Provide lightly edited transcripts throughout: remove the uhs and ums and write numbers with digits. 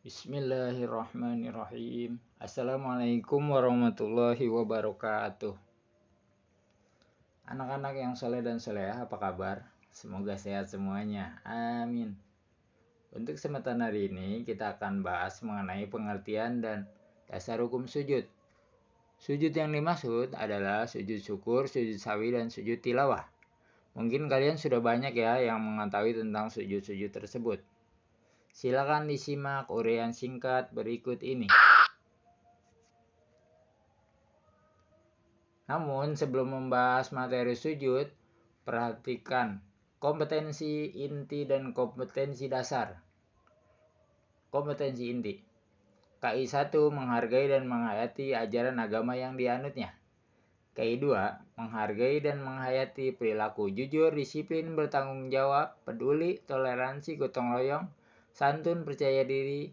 Bismillahirrahmanirrahim. Assalamualaikum warahmatullahi wabarakatuh. Anak-anak yang soleh dan solehah, apa kabar? Semoga sehat semuanya. Amin. Untuk kesempatan hari ini kita akan bahas mengenai pengertian dan dasar hukum sujud. Sujud yang dimaksud adalah sujud syukur, sujud sawi, dan sujud tilawah. Mungkin kalian sudah banyak ya yang mengetahui tentang sujud-sujud tersebut. Silakan disimak uraian singkat berikut ini. Namun sebelum membahas materi sujud, perhatikan kompetensi inti dan kompetensi dasar. Kompetensi inti. KI 1 menghargai dan menghayati ajaran agama yang dianutnya. KI 2 menghargai dan menghayati perilaku jujur, disiplin, bertanggung jawab, peduli, toleransi, gotong royong, santun, percaya diri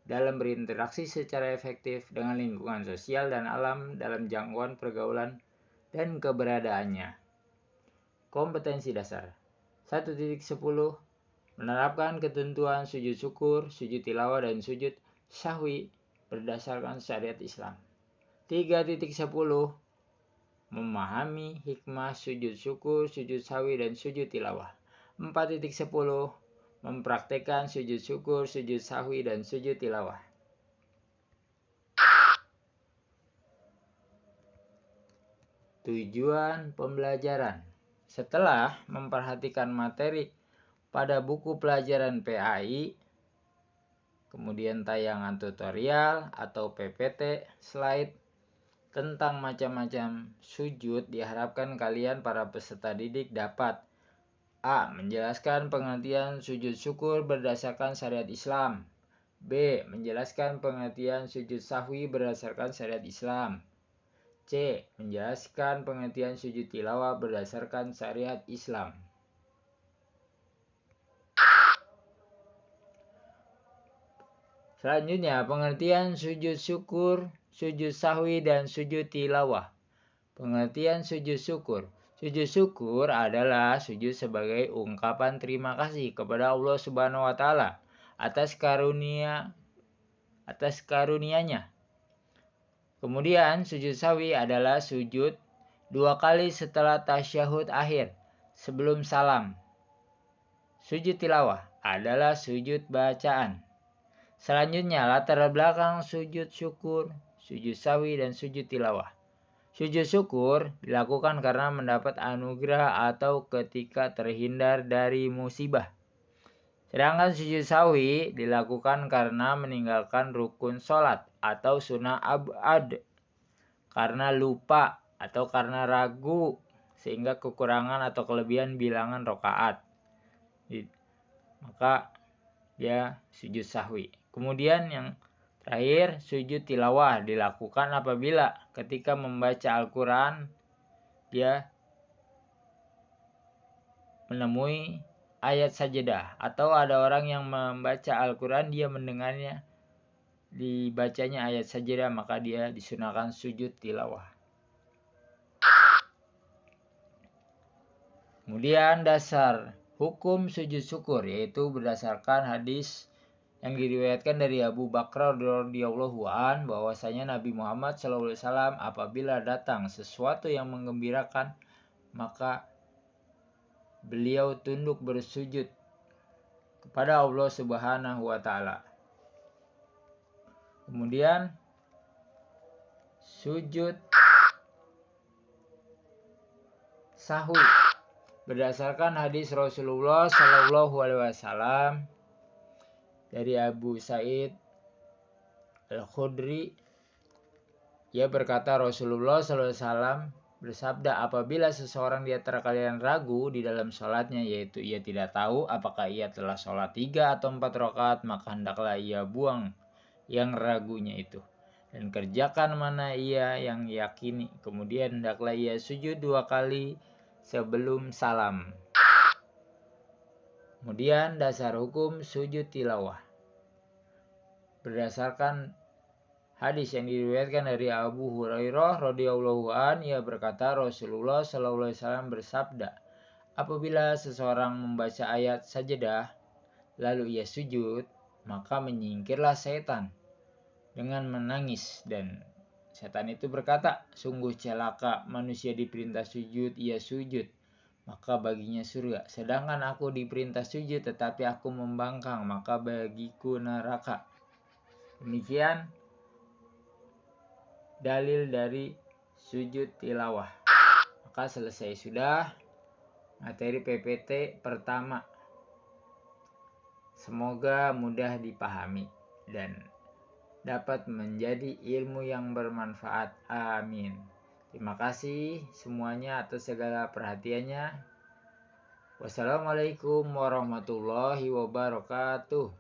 dalam berinteraksi secara efektif dengan lingkungan sosial dan alam dalam jangkauan pergaulan dan keberadaannya. Kompetensi dasar 1.10 menerapkan ketentuan sujud syukur, sujud tilawah, dan sujud sahwi berdasarkan syariat Islam. 3.10 memahami hikmah sujud syukur, sujud sahwi, dan sujud tilawah. 4.10 mempraktekkan sujud syukur, sujud sahwi, dan sujud tilawah. Tujuan pembelajaran. Setelah memperhatikan materi pada buku pelajaran PAI, kemudian tayangan tutorial atau PPT, slide tentang macam-macam sujud, diharapkan kalian para peserta didik dapat A. Menjelaskan pengertian sujud syukur berdasarkan syariat Islam. B. Menjelaskan pengertian sujud sahwi berdasarkan syariat Islam. C. Menjelaskan pengertian sujud tilawah berdasarkan syariat Islam. Selanjutnya, pengertian sujud syukur, sujud sahwi, dan sujud tilawah. Pengertian sujud syukur. Sujud syukur adalah sujud sebagai ungkapan terima kasih kepada Allah Subhanahu wa taala atas karunia-Nya. Kemudian sujud sahwi adalah sujud 2 kali setelah tasyahud akhir sebelum salam. Sujud tilawah adalah sujud bacaan. Selanjutnya, latar belakang sujud syukur, sujud sahwi, dan sujud tilawah. Sujud syukur dilakukan karena mendapat anugerah atau ketika terhindar dari musibah. Sedangkan sujud sahwi dilakukan karena meninggalkan rukun sholat atau sunnah abad, karena lupa atau karena ragu sehingga kekurangan atau kelebihan bilangan rakaat. Maka dia sujud sahwi. Kemudian yang terakhir, sujud tilawah dilakukan apabila ketika membaca Al-Quran dia menemui ayat sajadah, atau ada orang yang membaca Al-Quran dia mendengarnya dibacanya ayat sajadah, maka dia disunahkan sujud tilawah. Kemudian dasar hukum sujud syukur, yaitu berdasarkan hadis yang diriwayatkan dari Abu Bakar radhiyallahu an, bahwasanya Nabi Muhammad SAW apabila datang sesuatu yang menggembirakan, maka beliau tunduk bersujud kepada Allah Subhanahu wa taala. Kemudian sujud sahwi berdasarkan hadis Rasulullah SAW dari Abu Sa'id Al-Khudri. Ia berkata, Rasulullah SAW bersabda, apabila seseorang di antara kalian ragu di dalam sholatnya, yaitu ia tidak tahu apakah ia telah sholat 3 atau 4 rakaat, maka hendaklah ia buang yang ragunya itu dan kerjakan mana ia yang yakini. Kemudian hendaklah ia sujud 2 kali sebelum salam. Kemudian dasar hukum sujud tilawah. Berdasarkan hadis yang diriwayatkan dari Abu Hurairah radhiyallahu an, ia berkata, Rasulullah SAW bersabda, apabila seseorang membaca ayat sajadah lalu ia sujud, maka menyingkirlah setan dengan menangis. Dan setan itu berkata, sungguh celaka manusia diperintah sujud, ia sujud, maka baginya surga. Sedangkan aku diperintah sujud, tetapi aku membangkang, maka bagiku neraka. Demikian dalil dari sujud tilawah. Maka selesai sudah materi PPT pertama. Semoga mudah dipahami dan dapat menjadi ilmu yang bermanfaat. Amin. Terima kasih semuanya atas segala perhatiannya. Wassalamualaikum warahmatullahi wabarakatuh.